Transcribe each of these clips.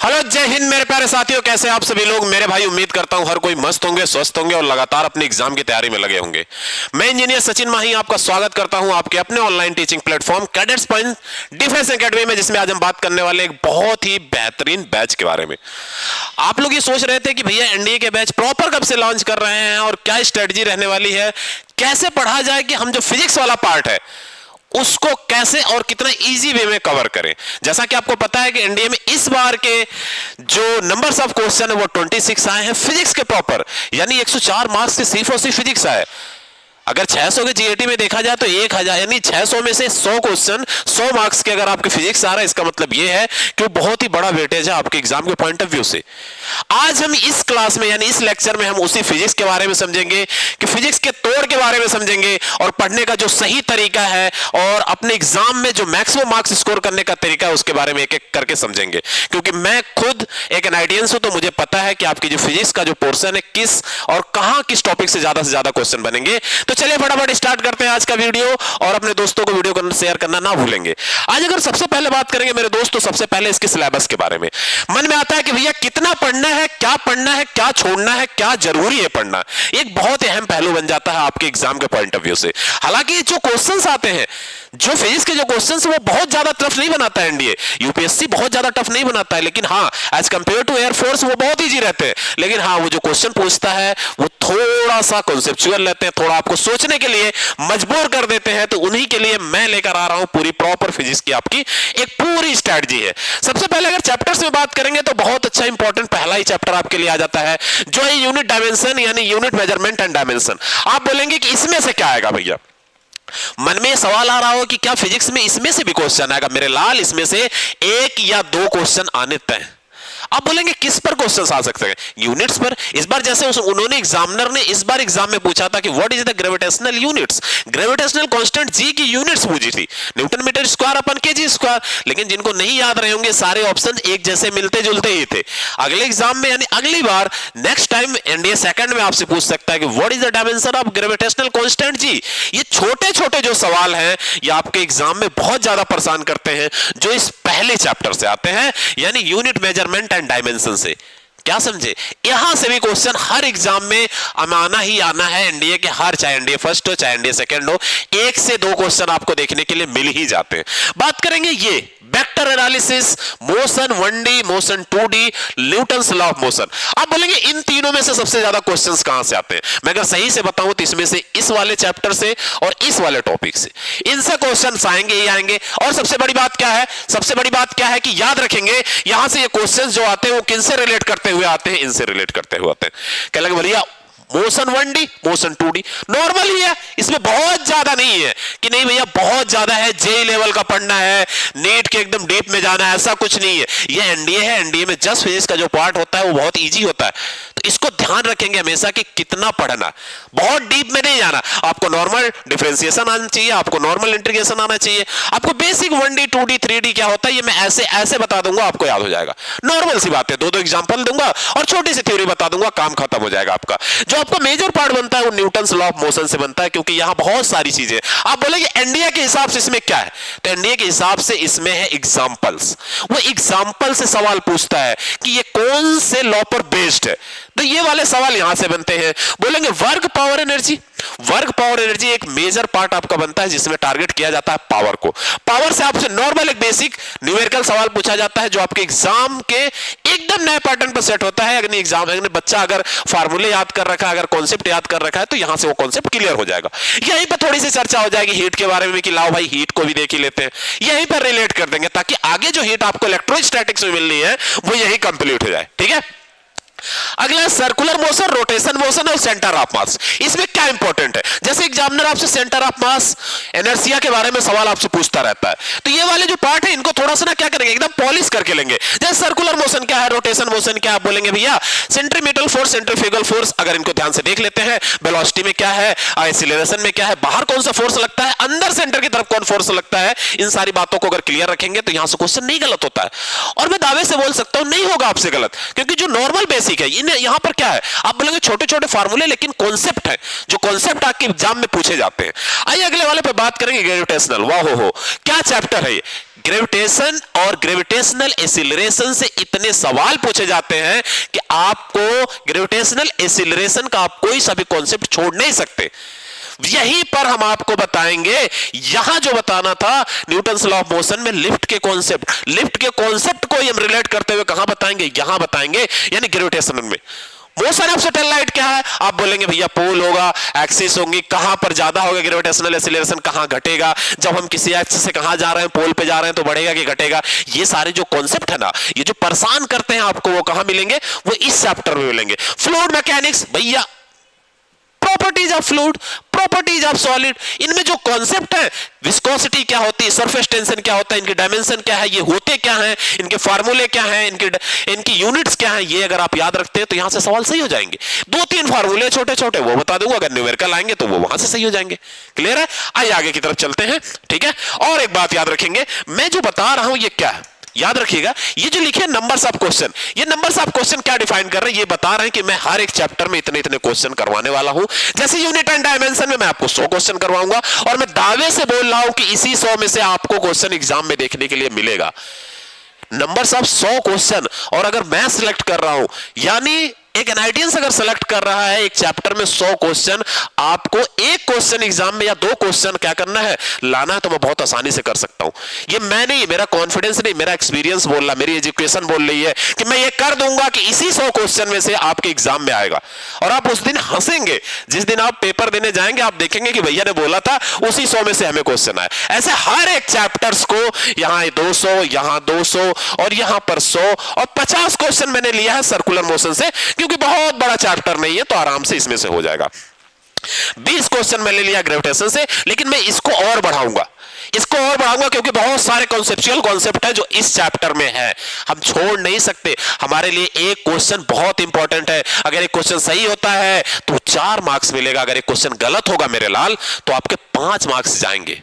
Hello, जय हिंद मेरे प्यारे साथियों। कैसे आप सभी लोग? मेरे भाई, उम्मीद करता हूं हर कोई मस्त होंगे, स्वस्थ होंगे और लगातार अपनी एग्जाम की तैयारी में लगे होंगे। मैं इंजीनियर सचिन माही आपका स्वागत करता हूं आपके अपने online teaching platform cadets point defence academy में, जिसमें आज हम बात करने वाले एक बहुत ही बेहतरीन बैच के बारे में। आप लोग ये सोच रहे थे कि भैया एनडीए के बैच प्रॉपर कब से लॉन्च कर रहे हैं और क्या स्ट्रेटजी रहने वाली है, कैसे पढ़ा जाए कि हम जो फिजिक्स वाला पार्ट है उसको कैसे और कितना इजी वे में कवर करें। जैसा कि आपको पता है कि एनडीए में इस बार के जो नंबर्स ऑफ क्वेश्चन है वो 26 आए हैं फिजिक्स के प्रॉपर, यानी 104 मार्क्स के सिर्फ और सिर्फ फिजिक्स आए। अगर 600 के जीएटी में देखा जाए तो 1000 यानी 600 में से 100 क्वेश्चन 100 मार्क्स के अगर आपके फिजिक्स आ रहा है, इसका मतलब यह है कि वो बहुत ही बड़ा वेटेज है आपके एग्जाम के पॉइंट ऑफ व्यू से। आज हम इस क्लास में यानी इस लेक्चर में हम उसी फिजिक्स के बारे में समझेंगे कि फिजिक्स के तोड़ के बारे में समझेंगे और पढ़ने का जो सही तरीका है और अपने एग्जाम में जो मैक्सिमम मार्क्स स्कोर करने का तरीका है उसके बारे में एक एक करके समझेंगे। क्योंकि मैं खुद एक एनआईटीएन हूं तो मुझे पता है कि आपकी जो फिजिक्स का जो पोर्शन है किस और कहां किस टॉपिक से ज्यादा क्वेश्चन बनेंगे। तो चलिए फटाफट स्टार्ट करते हैं आज का वीडियो और अपने दोस्तों को वीडियो को शेयर करना ना भूलेंगे। आज अगर सबसे पहले बात करेंगे मेरे दोस्त, तो सबसे पहले इसके सिलेबस के बारे में मन में आता है कि भैया कितना पढ़ना है, क्या छोड़ना है, क्या जरूरी है पढ़ना। एक बहुत अहम पहलू बन जाता है आपके एग्जाम के पॉइंट ऑफ व्यू से। हालांकि जो क्वेश्चंस आते हैं, जो फिजिक्स के जो क्वेश्चंस वो बहुत ज्यादा टफ नहीं बनाता है एनडीए, यूपीएससी बहुत ज्यादा टफ नहीं बनाता है, लेकिन हाँ एज कंपेयर टू एयरफोर्स वो बहुत इजी रहते हैं। लेकिन हाँ वो जो क्वेश्चन पूछता है वो थोड़ा सा कॉन्सेप्चुअल रहते हैं, थोड़ा आपको सोचने के लिए मजबूर कर देते हैं। तो उन्हीं के लिए मैं लेकर आ रहा हूं पूरी प्रॉपर फिजिक्स की आपकी एक पूरी स्ट्रेटजी है। सबसे पहले अगर चैप्टर्स में बात करेंगे तो बहुत अच्छा इंपॉर्टेंट पहला ही चैप्टर आपके लिए आ जाता है, जो है यूनिट डायमेंशन यानी यूनिट मेजरमेंट एंड डायमेंशन। आप बोलेंगे कि इसमें से क्या आएगा भैया? मन में सवाल आ रहा हो कि क्या फिजिक्स में इसमें से भी क्वेश्चन आएगा? मेरे लाल, इसमें से एक या दो क्वेश्चन आने तय। आप बोलेंगे किस पर क्वेश्चंस आ सकते हैं? यूनिट्स पर। इस बार जैसे उन्होंने एग्जामिनर ने इस बार एग्जाम में पूछा था कि what is the gravitational units, gravitational constant G की यूनिट्स पूछी थी, newton metre square upon KG square. लेकिन जिनको नहीं याद रहे होंगे सारे ऑप्शन एक जैसे मिलते जुलते ही थे। अगले एग्जाम में यानी अगली बार नेक्स्ट टाइम एनडीए सेकंड में आपसे पूछ सकता है कि what is the dimension of gravitational constant जी। ये छोटे छोटे जो सवाल हैं ये आपके एग्जाम में बहुत ज्यादा परेशान करते हैं, जो इस पहले चैप्टर से आते हैं यानी यूनिट मेजरमेंट डायमेंशन से। क्या समझे? यहां से भी क्वेश्चन हर एग्जाम में आना ही आना है एनडीए के, हर चाहे एनडीए फर्स्ट हो चाहे एनडीए सेकंड हो, एक से दो क्वेश्चन आपको देखने के लिए मिल ही जाते हैं। बात करेंगे ये vector analysis, motion 1D, motion 2D, Newton's law of motion. आप बोलेंगे इन तीनों में से सबसे ज्यादा क्वेश्चंस कहां से आते हैं? मैं अगर सही से बताऊं तो इसमें से इस वाले चैप्टर से और इस वाले टॉपिक से, इनसे क्वेश्चंस आएंगे ही आएंगे। और सबसे बड़ी बात क्या है? सबसे बड़ी बात क्या है कि याद रखेंगे यहां से ये क्वेश्चंस जो आते हैं वो किनसे रिलेट करते हुए आते हैं? इनसे रिलेट करते हुए आते हैं। क्या लगे भैया motion 1D, motion 2D normal ही है, इसमें बहुत ज्यादा नहीं है कि नहीं भैया बहुत ज्यादा है, जेई लेवल का पढ़ना है, नीट के एकदम डीप में जाना है, ऐसा कुछ नहीं है। ये एनडीए है, एनडीए में जस्ट फिजिक्स का जो पार्ट होता है वो बहुत इजी होता है। तो इसको ध्यान रखेंगे हमेशा कि कितना पढ़ना, बहुत डीप में नहीं जाना। आपको नॉर्मल डिफरेंशिएशन आना चाहिए, आपको नॉर्मल इंटीग्रेशन आना चाहिए, आपको बेसिक 1D 2D 3D क्या होता है ये मैं ऐसे ऐसे बता दूंगा, आपको याद हो जाएगा। नॉर्मल सी बात है, दो एग्जांपल दूंगा और छोटी सी थ्योरी बता दूंगा, काम खत्म हो जाएगा आपका। जो आपका मेजर पार्ट बनता है वो न्यूटन्स लॉ ऑफ मोशन से बनता है, क्योंकि यहां बहुत सारी चीजें। आप बोलेंगे एनडीए के हिसाब से इसमें क्या है? तो एनडीए के हिसाब से इसमें है एग्जांपल्स। वो एग्जांपल से सवाल पूछता है कि ये कौन से लॉ पर बेस्ड है। तो ये वाले सवाल यहां से बनते हैं। बोलेंगे work power energy, work power energy एक मेजर पार्ट आपका बनता है जिसमें टारगेट किया जाता है पावर को। पावर से आपसे नॉर्मल एक बेसिक न्यूमेरिकल सवाल पूछा जाता है जो आपके एग्जाम के एकदम नए पैटर्न पर सेट होता है। अगर एग्जाम में बच्चा अगर फार्मूले याद कर रखा है, अगर कॉन्सेप्ट याद कर रखा है तो यहां से वो कॉन्सेप्ट क्लियर हो जाएगा। यहीं पर थोड़ी सी चर्चा हो जाएगी हीट के बारे में कि लाओ भाई हीट को भी देख ही लेते हैं, यहीं पर रिलेट कर देंगे ताकि आगे जो हीट आपको इलेक्ट्रोस्टैटिक्स में मिलनी है वो यही कंप्लीट हो जाए। ठीक है, अगला सर्कुलर मोशन, रोटेशन मोशन और सेंटर ऑफ मास। इसमें क्या इंपॉर्टेंट है? जैसे एग्जामिनर आपसे सेंटर ऑफ मास, इनर्शिया के बारे में सवाल आपसे पूछता रहता है, तो ये वाले जो पार्ट है इनको थोड़ा सा ना क्या करेंगे, एकदम पॉलिश करके लेंगे। जैसे सर्कुलर मोशन क्या है, रोटेशन मोशन क्या है, आप बोलेंगे भैया सेंट्रीमीटल फोर्स, सेंट्रीफ्यूगल फोर्स, अगर इनको ध्यान से देख लेते हैं, वेलोसिटी में क्या है, एक्सीलरेशन में क्या है, बाहर कौन सा फोर्स लगता है, अंदर सेंटर की तरफ कौन फोर्स लगता है, इन सारी बातों को अगर क्लियर रखेंगे तो यहां से क्वेश्चन नहीं गलत होता है। और मैं दावे से बोल सकता हूं नहीं होगा आपसे गलत, क्योंकि जो नॉर्मल बेसिक है यहां पर क्या है, आप बोलेंगे छोटे छोटे फार्मूले, लेकिन कॉन्सेप्ट है जो कॉन्सेप्ट आपके एग्जाम में पूछे जाते हैं। आइए अगले वाले पे बात करेंगे ग्रेविटेशनल। वाह हो क्या चैप्टर है ये, ग्रेविटेशन और ग्रेविटेशनल एक्सीलरेशन से इतने सवाल पूछे जाते हैं कि आपको ग्रेविटेशनल एक्सीलरेशन का आप कोई सा भी कॉन्सेप्ट छोड़ नहीं सकते। यहीं पर हम आपको बताएंगे, यहां जो बताना था न्यूटन्स लॉ ऑफ मोशन में लिफ्ट के कॉन्सेप्ट को हम रिलेट करते हुए कहां बताएंगे, यहां बताएंगे, यानी ग्रेविटेशन में। मोशन ऑफ सैटेलाइट क्या है? आप बोलेंगे भैया पोल होगा, एक्सिस होंगी, कहां पर ज्यादा होगा ग्रेविटेशनल एक्सीलरेशन, कहां घटेगा, जब हम किसी एक्सिस से कहां जा रहे हैं, पोल पे जा रहे हैं तो बढ़ेगा कि घटेगा। ये सारे जो कॉन्सेप्ट है ना, ये जो परेशान करते हैं आपको, वो कहां मिलेंगे? वो इस चैप्टर में मिलेंगे। फ्लूइड मैकेनिक्स, भैया properties of fluid, properties of solid, इनमें जो कॉन्सेप्ट है, विस्कोसिटी क्या होती है, सरफेस टेंशन क्या होता है, इनके डायमेंशन क्या है, ये होते क्या हैं, इनके फार्मूले क्या हैं, इनकी यूनिट्स क्या हैं, ये अगर आप याद रखते हैं तो यहां से सवाल सही हो जाएंगे। 2-3 फार्मूले छोटे छोटे वो बता दूंगा, अगर न्यूमेरिकल आएंगे तो वो वहां से सही हो जाएंगे। क्लियर है? आइए आगे की तरफ चलते हैं। ठीक है, और एक बात याद रखेंगे, मैं जो बता रहा हूं ये क्या है, याद रखिएगा। ये जो लिखे नंबर्स ऑफ क्वेश्चन, ये नंबर्स ऑफ क्वेश्चन क्या डिफाइन कर रहे हैं? ये बता रहे हैं कि मैं हर एक चैप्टर में इतने इतने क्वेश्चन करवाने वाला हूं। जैसे यूनिट एंड डायमेंशन में मैं आपको 100 क्वेश्चन करवाऊंगा, और मैं दावे से बोल रहा हूं कि इसी 100 में से आपको क्वेश्चन एग्जाम में देखने के लिए मिलेगा। नंबर्स ऑफ 100 क्वेश्चन, और अगर मैं सिलेक्ट कर रहा हूं, यानी एक एनआईटीएन अगर सेलेक्ट कर रहा है एक चैप्टर में 100 क्वेश्चन, आपको एक क्वेश्चन एग्जाम में या 2 क्वेश्चन क्या करना है, लाना है, तो मैं बहुत आसानी से कर सकता हूं। ये मैं नहीं, मेरा कॉन्फिडेंस नहीं, मेरा एक्सपीरियंस बोल रहा, मेरी एजुकेशन बोल रही है कि मैं ये कर दूंगा कि इसी 100 क्वेश्चन में से आपके एग्जाम में आएगा। और आप उस दिन हंसेंगे, जिस दिन आप पेपर देने जाएंगे, आप देखेंगे कि भैया ने बोला था उसी 100 में से हमें क्वेश्चन आए। ऐसे हर एक चैप्टर्स को, यहां 200, यहां 200, और यहां पर 100 और 50 क्वेश्चन मैंने लिया है सर्कुलर मोशन से, क्योंकि बहुत बड़ा चैप्टर नहीं है, तो आराम से इसमें से हो जाएगा। 20 क्वेश्चन मैंने लिया ग्रेविटेशन से, लेकिन मैं इसको और बढ़ाऊंगा, क्योंकि बहुत सारे कॉन्सेप्चुअल कॉन्सेप्ट है जो इस चैप्टर में है, हम छोड़ नहीं सकते। हमारे लिए एक क्वेश्चन बहुत इंपॉर्टेंट है। अगर एक क्वेश्चन सही होता है तो 4 मार्क्स मिलेगा, अगर एक क्वेश्चन गलत होगा मेरे लाल तो आपके 5 मार्क्स जाएंगे।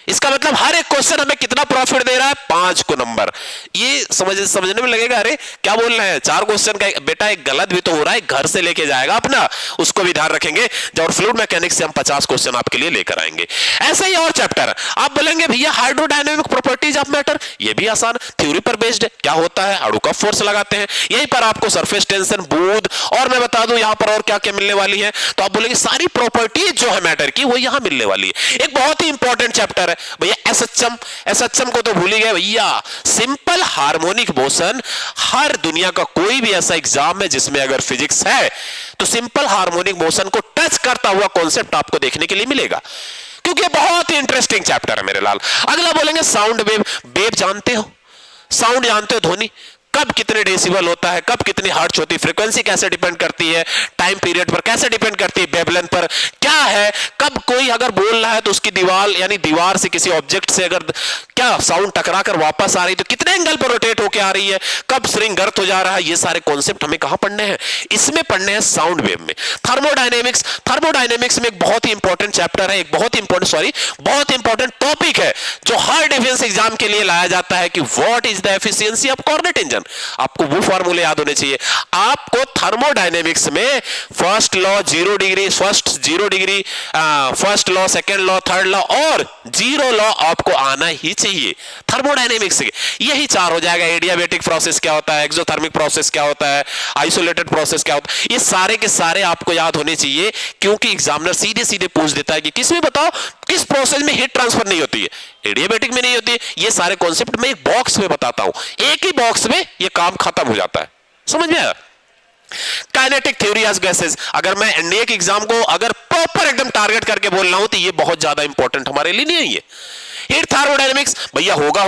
इसका मतलब हर एक क्वेश्चन हमें कितना प्रॉफिट दे रहा है? 5 को नंबर। ये समझने में लगेगा, अरे क्या बोल रहे हैं, 4 क्वेश्चन का बेटा एक गलत भी तो हो रहा है, घर से लेके जाएगा अपना, उसको भी ध्यान रखेंगे। और फ्लूइड मैकेनिक्स से हम 50 क्वेश्चन आपके लिए लेकर आएंगे। ऐसे ही और चैप्टर है। आप बोलेंगे भैया हाइड्रोडायनेमिक प्रॉपर्टीज ऑफ मैटर, ये भी आसान, थ्योरी पर बेस्ड है। क्या होता है? अणु का फोर्स लगाते हैं, यहीं पर आपको सरफेस टेंशन, बूंद, और मैं बता दूं यहां पर और क्या क्या मिलने वाली है। तो आप बोलेंगे सारी प्रॉपर्टीज जो है मैटर की वो यहां मिलने वाली है। एक बहुत ही इंपॉर्टेंट चैप्टर है भैया एसएचएम को तो भूल ही गए भैया। सिंपल हार्मोनिक मोशन, हर दुनिया का कोई भी ऐसा एग्जाम है जिसमें अगर फिजिक्स है तो सिंपल हार्मोनिक मोशन को टच करता हुआ कॉन्सेप्ट आपको देखने के लिए मिलेगा, क्योंकि बहुत ही इंटरेस्टिंग चैप्टर है मेरे लाल। अगला बोलेंगे साउंड वेव। वेव जानते हो, साउंड जानते हो, ध्वनि कब कितने डेसिबल होता है, कब कितनी हर्ट्ज होती है, फ्रीक्वेंसी कैसे डिपेंड करती है, टाइम पीरियड पर कैसे डिपेंड करती है, वेवलेंथ पर क्या है, कब कोई अगर बोल रहा है तो उसकी दीवार, यानी दीवार से किसी ऑब्जेक्ट से अगर क्या साउंड टकरा कर वापस आ रही तो कितने एंगल पर रोटेट होकर आ रही है, कब स्ट्रिंग गर्त हो जा रहा है, ये सारे कॉन्सेप्ट हमें कहां पढ़ने हैं? इसमें पढ़ने हैं साउंड वेव में। थर्मोडायनेमिक्स में एक बहुत ही इंपॉर्टेंट चैप्टर है, एक बहुत इंपॉर्टेंट टॉपिक है जो हर डिफेंस एग्जाम के लिए लाया जाता है कि what is the efficiency of Carnot engine. आपको वो फार्मूले याद होने चाहिए। आपको थर्मोडायनेमिक्स में first law 0 degree, first law, second law, third law और 0 लॉ आपको आना ही चाहिए थर्मोडायनेमिक्स से। यही 4 हो जाएगा। एडियाबैटिक प्रोसेस क्या होता है, एक्सोथर्मिक प्रोसेस क्या होता है, आइसोलेटेड प्रोसेस क्या होता है, ये सारे के सारे आपको याद होने चाहिए, क्योंकि एग्जामिनर सीधे सीधे पूछ देता है कि किसमें बताओ किस प्रोसेस में हीट ट्रांसफर नहीं होती है, एडियाबैटिक में नहीं होती है। ये सारे कॉन्सेप्ट मैं एक बॉक्स में बताता हूं, एक ही बॉक्स में ये काम खत्म हो जाता है। समझ में आया? काइनेटिक थ्योरी ऑफ गैसेस, अगर मैं एनडीए के एग्जाम को अगर प्रॉपर एकदम टारगेट करके बोल रहा हूं तो ये बहुत ज्यादा इंपॉर्टेंट हमारे लिए नहीं है। ये हीट थर्मोडायनेमिक्स भैया होगा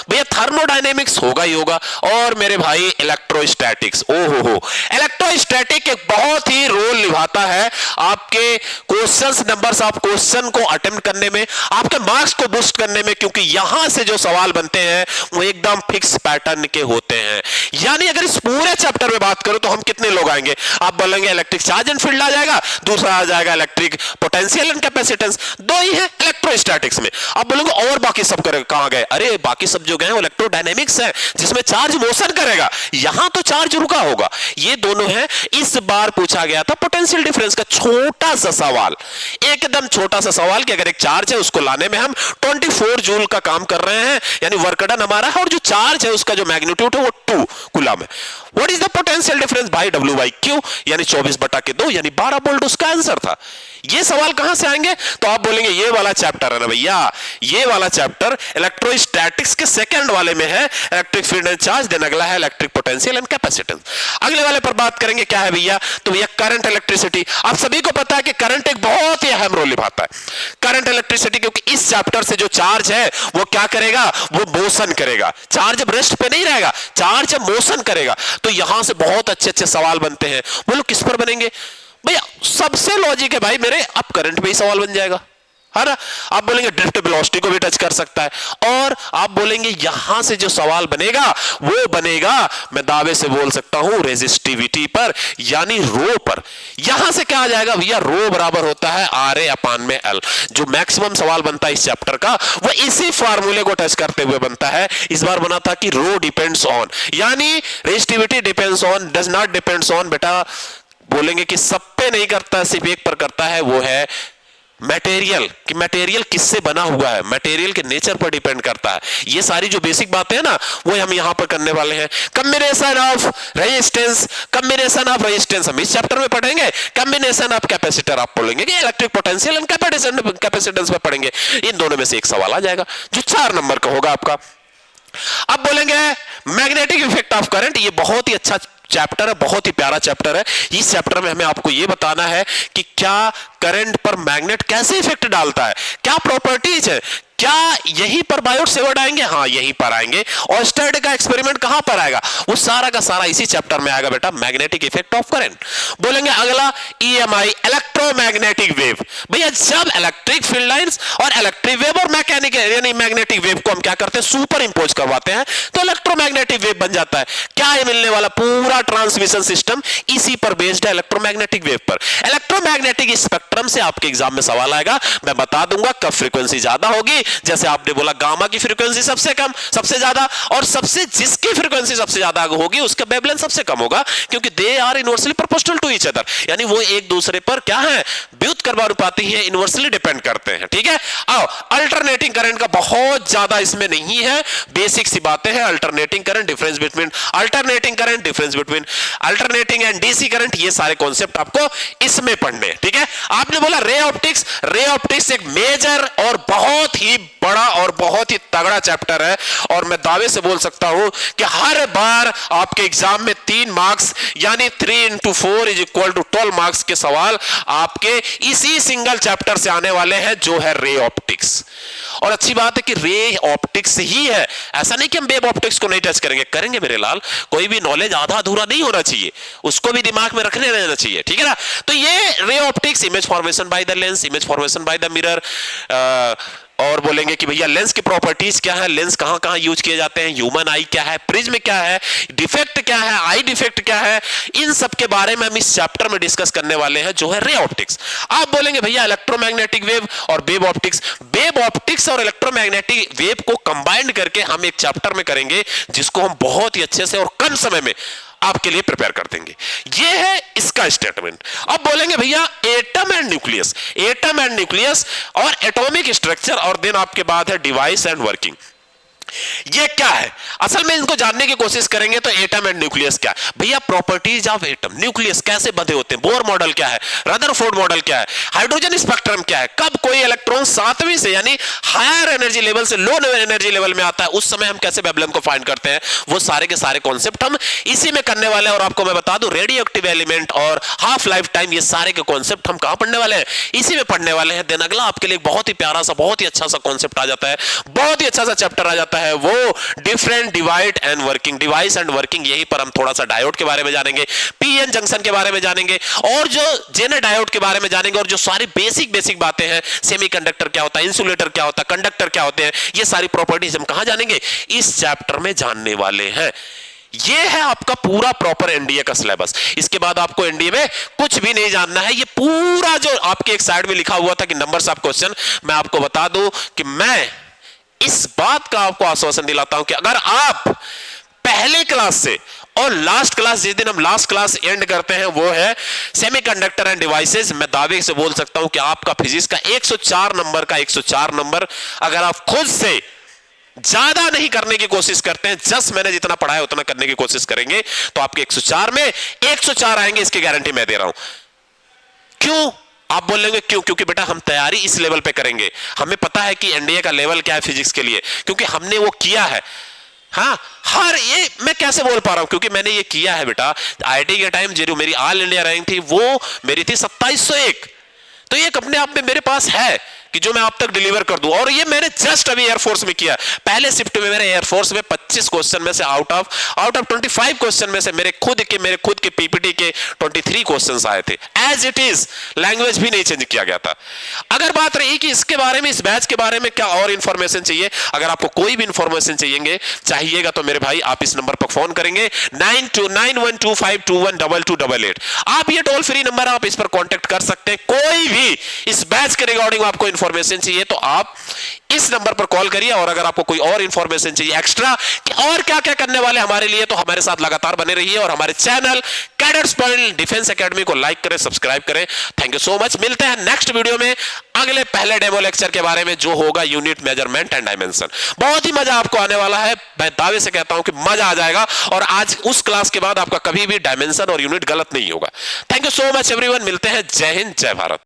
भैया, थर्मोडायनेमिक्स होगा ही होगा। और मेरे भाई इलेक्ट्रोस्टैटिक्स, ओहो, इलेक्ट्रोस्टैटिक एक बहुत ही रोल निभाता है आपके क्वेश्चंस, नंबर्स ऑफ क्वेश्चन को अटेम्प्ट करने में, आपके मार्क्स को बूस्ट करने में, क्योंकि यहां से जो सवाल बनते हैं वो एकदम फिक्स पैटर्न के होते हैं। यानी अगर इस पूरे चैप्टर में बात बात करूं तो हम कितने लोग आएंगे? आप बोलेंगे इलेक्ट्रिक चार्ज एंड फील्ड आ जाएगा, दूसरा आ जाएगा इलेक्ट्रिक पोटेंशियल एंड कैपेसिटेंस, दो ही है इलेक्ट्रोस्टैटिक्स में। आप बोलेंगे और बाकी सब कहां गए? अरे बाकी सब जो गए इलेक्ट्रोडायनेमिक्स है, जिसमें चार्ज मोशन करेगा, यहां तो चार्ज रुका होगा। ये दोनों है। इस बार पूछा गया था पोटेंशियल डिफरेंस का छोटा सा सवाल, एकदम छोटा सा सवाल कि अगर एक चार्ज है उसको लाने में हम 24 जूल का काम कर रहे हैं, यानी वर्क डन हमारा है, और जो चार्ज है उसका जो मैग्नीट्यूड है वो 2 कूलम है। What is the potential difference bye W by Q, यानी 24/2 यानी 12 वोल्ट उसका आंसर था। ये सवाल कहां से आएंगे? तो आप बोलेंगे ये वाला चैप्टर है ना भैया, ये वाला चैप्टर इलेक्ट्रोस्टैटिक्स के सेकंड वाले में है, electric field and charge, then अगला है इलेक्ट्रिक पोटेंशियल एंड कैपेसिटेंस। अगले वाले पर बात करेंगे क्या है भैया? तो भैया करंट इलेक्ट्रिसिटी। आप सभी को पता है कि करंट एक बहुत ही अहम रोल निभाता है, करंट इलेक्ट्रिसिटी, क्योंकि इस चैप्टर से जो चार्ज है वो क्या करेगा? वो मोशन करेगा। चार्ज जब रेस्ट पे नहीं रहेगा, चार्ज जब मोशन करेगा, तो यहां से बहुत अच्छे अच्छे सवाल बनते हैं। बोलो किस पर बनेंगे भैया? सबसे लॉजिक है भाई मेरे, अब करंट पे ही सवाल बन जाएगा, है ना। आप बोलेंगे ड्रिफ्ट वेलोसिटी को भी टच कर सकता है, और आप बोलेंगे यहां से जो सवाल बनेगा वो बनेगा, मैं दावे से बोल सकता हूं, रेजिस्टिविटी पर, यानी रो पर। यहां से क्या आ जाएगा भैया? रो बराबर होता है RA/L। जो मैक्सिमम सवाल बनता है इस चैप्टर का वो इसी फार्मूले को टच करते हुए बनता है। इस बार बना था कि रो डिपेंड्स ऑन, यानी resistivity depends on, does not depends on. बेटा बोलेंगे कि सब पे नहीं करता, सिर्फ एक पर करता है, वो है मटेरियल, कि मटेरियल किससे बना हुआ है, मटेरियल के नेचर पर डिपेंड करता है। ये सारी जो बेसिक बातें हैं ना वो हम यहां पर करने वाले हैं। Combination of resistance, combination of resistance हम इस चैप्टर में पढ़ेंगे। कॉम्बिनेशन ऑफ कैपेसिटर आप बोलेंगे कि इलेक्ट्रिक पोटेंशियल एंड कैपेसिटेंस में पढ़ेंगे। इन दोनों में से एक सवाल आ जाएगा जो 4 नंबर का होगा आपका। अब बोलेंगे मैग्नेटिक इफेक्ट ऑफ करंट। ये बहुत ही अच्छा चैप्टर है, बहुत ही प्यारा चैप्टर है। इस चैप्टर में हमें आपको यह बताना है कि क्या करंट पर मैग्नेट कैसे इफेक्ट डालता है, क्या प्रॉपर्टीज है, क्या यहीं पर बायोट सेवर्ड आएंगे? हाँ यहीं पर आएंगे। और स्टड का एक्सपेरिमेंट कहां पर आएगा? वो सारा का सारा इसी चैप्टर में आएगा बेटा, मैग्नेटिक इफेक्ट ऑफ करंट। बोलेंगे अगला EMI, इलेक्ट्रोमैग्नेटिक वेव। भैया जब इलेक्ट्रिक फील्ड लाइंस और इलेक्ट्रिक वेव और मैकेनिकल यानी मैग्नेटिक वेव को हम क्या करते हैं? सुपर इंपोज करवाते हैं, तो इलेक्ट्रोमैग्नेटिक वेव बन जाता है। क्या है मिलने वाला? पूरा ट्रांसमिशन सिस्टम इसी पर बेस्ड है, इलेक्ट्रोमैग्नेटिक वेव पर। इलेक्ट्रोमैग्नेटिक स्पेक्ट्रम से आपके एग्जाम में सवाल आएगा, मैं बता दूंगा कब फ्रीक्वेंसी ज्यादा होगी। जैसे आपने बोला गामा की फ्रीक्वेंसी सबसे कम, सबसे ज्यादा, और सबसे जिसकी फ्रीक्वेंसी सबसे ज्यादा होगी उसका वेवलेंथ सबसे कम होगा, क्योंकि they are inversely proportional to each other, यानी वो एक दूसरे पर क्या है? व्युत्क्रमानुपाती है, इनवर्सली डिपेंड करते हैं। ठीक है। आओ अल्टरनेटिंग करंट का बहुत ज्यादा इसमें नहीं है, बेसिक सी बातें हैं। Alternating current, difference between alternating current, difference between alternating and DC current, ये सारे कॉन्सेप्ट आपको इसमें पढ़ने हैं। ठीक है। आपने बोला रे ऑप्टिक्स, रे ऑप्टिक्स एक मेजर और बहुत ही बड़ा और बहुत ही तगड़ा चैप्टर है, और मैं दावे से बोल सकता हूं कि हर बार आपके एग्जाम में 3 मार्क्स यानी 3 into 4 = 12 मार्क्स के सवाल आपके इसी सिंगल चैप्टर से आने वाले हैं, जो है रे ऑप्टिक्स। और अच्छी बात है कि रे ऑप्टिक्स ही है, ऐसा नहीं कि हम वेव ऑप्टिक्स को नहीं टच करेंगे, करेंगे मेरे लाल। कोई भी नॉलेज आधा अधूरा नहीं होना चाहिए, उसको भी दिमाग में रखने रहना चाहिए। ठीक है ना। तो ये ray optics, image formation by the lens, image formation by the mirror, और बोलेंगे कि भैया लेंस की प्रॉपर्टीज क्या है, लेंस कहां कहां यूज किए जाते हैं, ह्यूमन आई क्या है, प्रिज्म क्या है, डिफेक्ट क्या है, आई डिफेक्ट क्या है, इन सब के बारे में हम इस चैप्टर में डिस्कस करने वाले हैं, जो है रे ऑप्टिक्स। आप बोलेंगे भैया इलेक्ट्रोमैग्नेटिक वेव और वेव ऑप्टिक्स, वेव ऑप्टिक्स और इलेक्ट्रोमैग्नेटिक वेव को कंबाइंड करके हम एक चैप्टर में करेंगे, जिसको हम बहुत ही अच्छे से और कम समय में आपके लिए प्रिपेयर कर देंगे। ये है इसका स्टेटमेंट। अब बोलेंगे भैया atom and nucleus, atom and nucleus और एटॉमिक स्ट्रक्चर, और देन आपके बाद है डिवाइस एंड वर्किंग। ये क्या है? असल में इनको जानने की कोशिश करेंगे। तो एटम एंड न्यूक्लियस क्या है भैया? प्रॉपर्टीज ऑफ एटम, न्यूक्लियस कैसे बंधे होते हैं, बोर मॉडल क्या है, रदरफोर्ड मॉडल क्या है, हाइड्रोजन स्पेक्ट्रम क्या है, कब कोई इलेक्ट्रॉन 7वीं से यानी हायर एनर्जी लेवल से लो एनर्जी लेवल में आता है, उस समय हम कैसे वेवलेंथ को फाइंड करते हैं, वो सारे के सारे कॉन्सेप्ट हम इसी में करने वाले हैं। और आपको मैं बता दूं रेडियो एक्टिव एलिमेंट और हाफ लाइफ टाइम, ये सारे के कॉन्सेप्ट हम कहां पढ़ने वाले हैं? इसी में पढ़ने वाले हैं। देन अगला आपके लिए बहुत ही प्यारा सा, बहुत ही अच्छा सा कॉन्सेप्ट आ जाता है, बहुत ही अच्छा सा चैप्टर आ जाता है, वो different divide and working, device and working. यहीं पर हम थोड़ा सा डायोड के बारे में जानेंगे, पीएन जंक्शन के बारे में जानेंगे, और जो जेनर डायोड के बारे में जानेंगे, और जो सारी बेसिक बातें हैं, सेमीकंडक्टर क्या होता है, इंसुलेटर क्या होता है, कंडक्टर क्या होते हैं, ये सारी प्रॉपर्टीज हम कहां जानेंगे? इस चैप्टर में जानने वाले हैं। ये है आपका पूरा प्रॉपर एनडीए का सिलेबस। इसके बाद आपको एनडीए में कुछ भी नहीं जानना है। ये पूरा जो आपके एक साइड में लिखा हुआ था कि नंबर्स ऑफ क्वेश्चन, मैं आपको बता दूं कि मैं इस बात का आपको आश्वासन दिलाता हूं कि अगर आप पहले क्लास से और लास्ट क्लास, जिस दिन हम लास्ट क्लास एंड करते हैं वो है सेमीकंडक्टर एंड डिवाइसेस, मैं दावे से बोल सकता हूं कि आपका फिजिक्स का 104 नंबर का 104 नंबर अगर आप खुद से ज्यादा नहीं करने की कोशिश करते हैं, जस्ट मैंने जितना पढ़ाया उतना करने की कोशिश करेंगे, तो आपके 104 में 104 आएंगे, इसकी गारंटी मैं दे रहा हूं। क्यों? आप बोलेंगे क्यों? क्योंकि बेटा हम तैयारी इस लेवल पे करेंगे, हमें पता है कि एनडीए का लेवल क्या है फिजिक्स के लिए, क्योंकि हमने वो किया है। हाँ, हर ये मैं कैसे बोल पा रहा हूं? क्योंकि मैंने ये किया है बेटा। आईआईटी के टाइम जो मेरी ऑल इंडिया रैंक थी वो मेरी थी 2701, तो ये अपने आप में मेरे पास है कि जो मैं आप तक डिलीवर कर दूं। और ये मैंने जस्ट अभी एयरफोर्स में किया। पहले शिफ्ट में मेरे एयरफोर्स में 25 क्वेश्चन में से आउट ऑफ 25 क्वेश्चन में से मेरे खुद के पीपीटी के 23 क्वेश्चंस आए थे। एज इट इज, लैंग्वेज भी नहीं चेंज किया गया था। अगर बात रही कि इसके बारे में, इस बैच के बारे में क्या और इंफॉर्मेशन चाहिए, अगर आपको कोई भी इंफॉर्मेशन चाहिएगा तो मेरे भाई आप इस नंबर पर फोन करेंगे 929125212288। आप ये टोल फ्री नंबर, आप इस पर कॉन्टेक्ट कर सकते हैं। कोई भी इस बैच के रिगार्डिंग आपको इंफॉर्मेशन चाहिए तो आप इस नंबर पर कॉल करिए। और अगर आपको कोई और इंफॉर्मेशन चाहिए एक्स्ट्रा कि और क्या क्या करने वाले हमारे लिए, तो हमारे साथ लगातार बने रहिए और हमारे channel cadets point defence academy को लाइक करें, सब्सक्राइब करें। Thank you so much. मिलते हैं नेक्स्ट वीडियो में अगले पहले डेमो लेक्चर के बारे में, जो होगा यूनिट मेजरमेंट एंड डायमेंशन। बहुत ही मजा आपको आने वाला है, मैं दावे से कहता हूं कि मजा आ जाएगा। और आज उस क्लास के बाद आपका कभी भी डायमेंशन और यूनिट गलत नहीं होगा। Thank you so much everyone. मिलते हैं। जय हिंद, जय भारत।